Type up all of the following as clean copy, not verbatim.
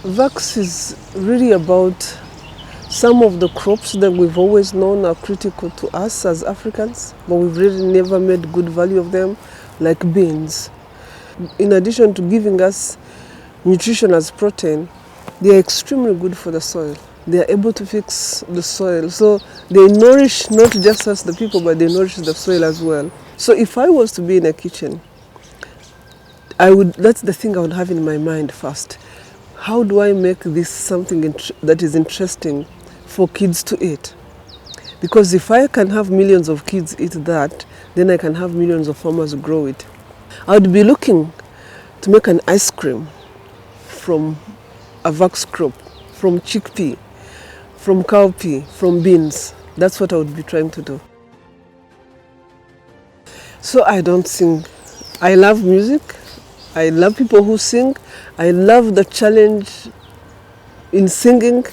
VAX is really about some of the crops that we've always known are critical to us as Africans, but we've really never made good value of them, like beans. In addition to giving us nutrition as protein, they are extremely good for the soil. They are able to fix the soil. So they nourish not just us, the people, but they nourish the soil as well. So if I was to be in a kitchen, that's the thing I would have in my mind first. How do I make this something that is interesting for kids to eat? Because if I can have millions of kids eat that, then I can have millions of farmers grow it. I would be looking to make an ice cream from a VAX crop, from chickpea, from cowpea, from beans. That's what I would be trying to do. So I don't sing. I love music. I love people who sing. I love the challenge in singing.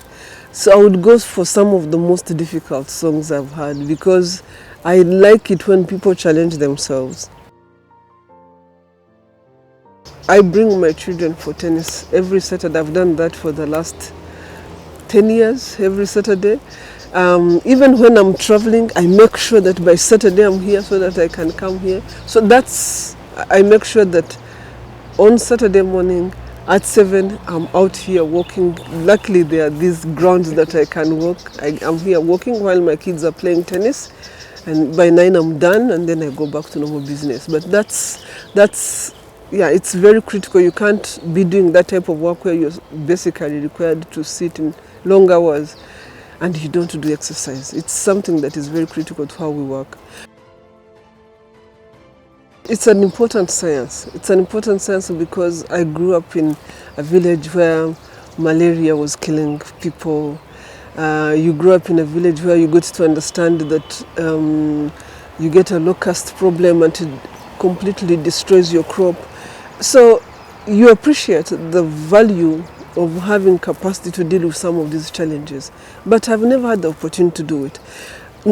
So I would go for some of the most difficult songs I've heard because I like it when people challenge themselves. I bring my children for tennis every Saturday. I've done that for the last 10 years, every Saturday. Even when I'm traveling, I make sure that by Saturday I'm here so that I can come here. So I make sure that on Saturday morning at 7, I'm out here walking. Luckily, there are these grounds that I can walk. I'm here walking while my kids are playing tennis. And by 9, I'm done, and then I go back to normal business. But it's very critical. You can't be doing that type of work where you're basically required to sit in long hours and you don't do exercise. It's something that is very critical to how we work. It's an important science. It's an important science because I grew up in a village where malaria was killing people. You grew up in a village where you got to understand that you get a locust problem and it completely destroys your crop. So you appreciate the value of having capacity to deal with some of these challenges. But I've never had the opportunity to do it.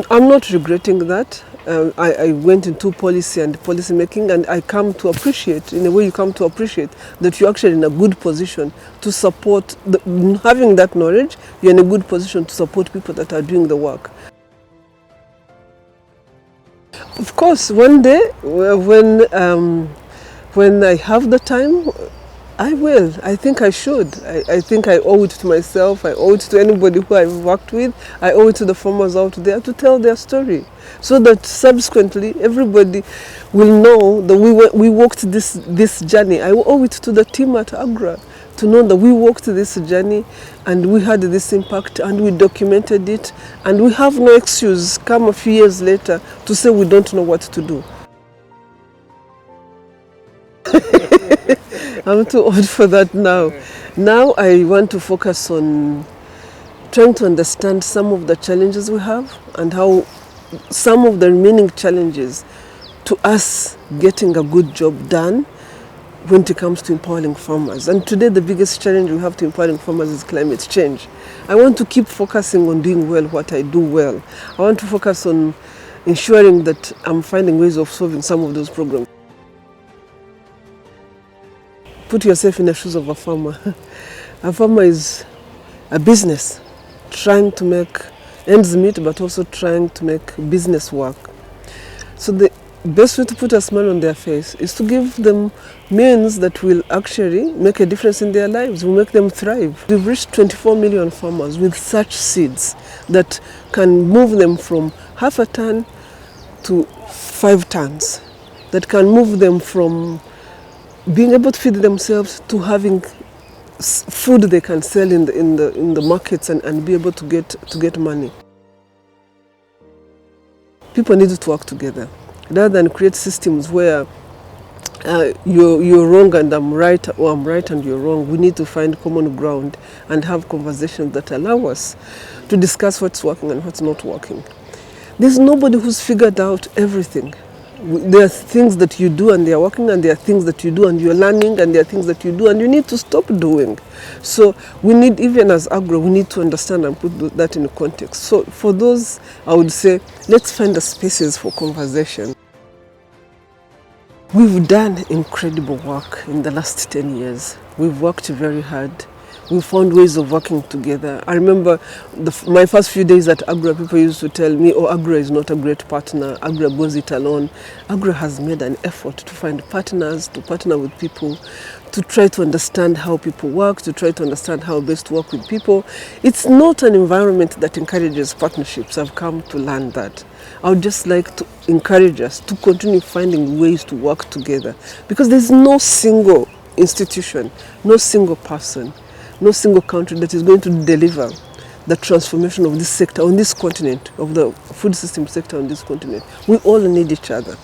I'm not regretting that. I went into policy and policy making, and I come to appreciate, in a way you come to appreciate that you're actually in a good position to support, having that knowledge, you're in a good position to support people that are doing the work. Of course, one day when I have the time, I will. I think I should. I think I owe it to myself. I owe it to anybody who I've worked with. I owe it to the farmers out there to tell their story, so that subsequently everybody will know that we walked this journey. I owe it to the team at Agra to know that we walked this journey and we had this impact and we documented it, and we have no excuse come a few years later to say we don't know what to do. I'm too old for that now. Now I want to focus on trying to understand some of the challenges we have and how some of the remaining challenges to us getting a good job done when it comes to empowering farmers. And today the biggest challenge we have to empowering farmers is climate change. I want to keep focusing on doing well what I do well. I want to focus on ensuring that I'm finding ways of solving some of those problems. Put yourself in the shoes of a farmer. A farmer is a business trying to make ends meet, but also trying to make business work. So the best way to put a smile on their face is to give them means that will actually make a difference in their lives, will make them thrive. We've reached 24 million farmers with such seeds that can move them from half a ton to 5 tons, that can move them from being able to feed themselves to having food they can sell in the markets and be able to get money. People need to work together rather than create systems where you're wrong and I'm right, or I'm right and you're wrong. We need to find common ground and have conversations that allow us to discuss what's working and what's not working. There's nobody who's figured out everything. There are things that you do and they are working, and there are things that you do and you're learning, and there are things that you do and you need to stop doing. So we need, even as agro, we need to understand and put that in context. So for those, I would say, let's find the spaces for conversation. We've done incredible work in the last 10 years. We've worked very hard. We found ways of working together. I remember my first few days at Agra, people used to tell me, oh, Agra is not a great partner. Agra goes it alone. Agra has made an effort to find partners, to partner with people, to try to understand how people work, to try to understand how best to work with people. It's not an environment that encourages partnerships. I've come to learn that. I would just like to encourage us to continue finding ways to work together, because there's no single institution, no single person, no single country that is going to deliver the transformation of this sector on this continent, of the food system sector on this continent. We all need each other.